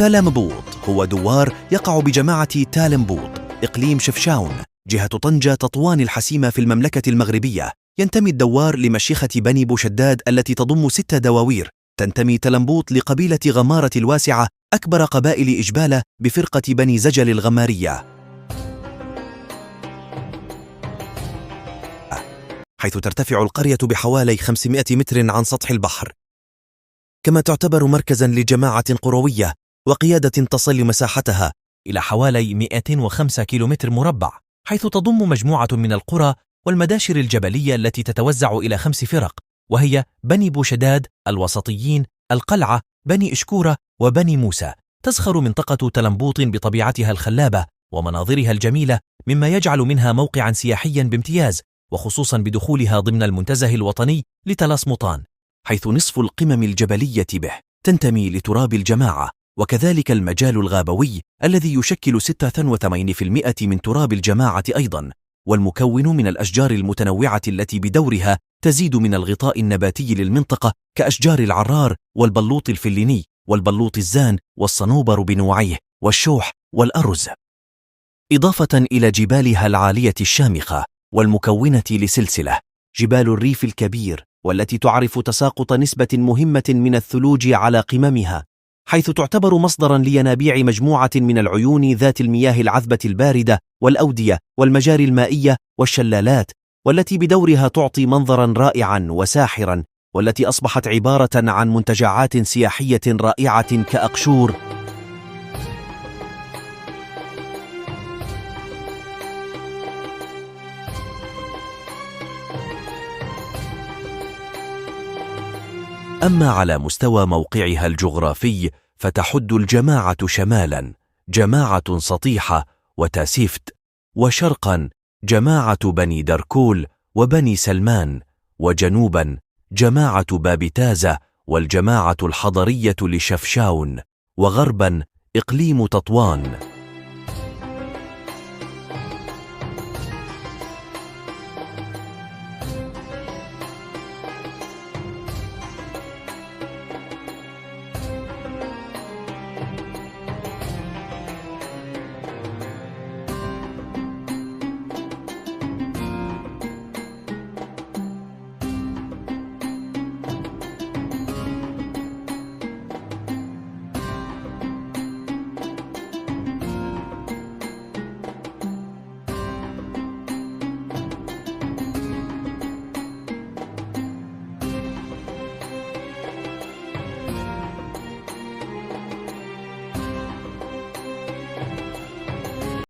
تالمبوط هو دوار يقع بجماعة تالمبوط إقليم شفشاون جهة طنجة تطوان الحسيمة في المملكة المغربية. ينتمي الدوار لمشيخة بني بوشداد التي تضم 6 دواوير. تنتمي تلمبوط لقبيلة غمارة الواسعة أكبر قبائل إجبالة بفرقة بني زجل الغمارية، حيث ترتفع القرية بحوالي 500 متر عن سطح البحر. كما تعتبر مركزا لجماعة قروية وقيادة تصل مساحتها إلى حوالي 205 كيلومتر مربع، حيث تضم مجموعة من القرى والمداشر الجبلية التي تتوزع إلى 5 فرق، وهي بني بوشداد، الوسطيين، القلعة، بني إشكورة، وبني موسى. تزخر منطقة تلمبوط بطبيعتها الخلابة ومناظرها الجميلة، مما يجعل منها موقعا سياحيا بامتياز، وخصوصا بدخولها ضمن المنتزه الوطني لتلاسمطان، حيث نصف القمم الجبلية به تنتمي لتراب الجماعة، وكذلك المجال الغابوي الذي يشكل 86% من تراب الجماعة أيضا، والمكون من الأشجار المتنوعة التي بدورها تزيد من الغطاء النباتي للمنطقة، كأشجار العرار والبلوط الفليني والبلوط الزان والصنوبر بنوعيه والشوح والأرز، إضافة إلى جبالها العالية الشامخة والمكونة لسلسلة جبال الريف الكبير، والتي تعرف تساقط نسبة مهمة من الثلوج على قممها، حيث تعتبر مصدرا لينابيع مجموعة من العيون ذات المياه العذبة الباردة والأودية والمجاري المائية والشلالات، والتي بدورها تعطي منظرا رائعا وساحرا، والتي أصبحت عبارة عن منتجعات سياحية رائعة كأقشور أما على مستوى موقعها الجغرافي فتحد الجماعة شمالا جماعة سطيحة وتاسيفت، وشرقا جماعة بني دركول وبني سلمان، وجنوبا جماعة بابتازة والجماعة الحضرية لشفشاون، وغربا إقليم تطوان.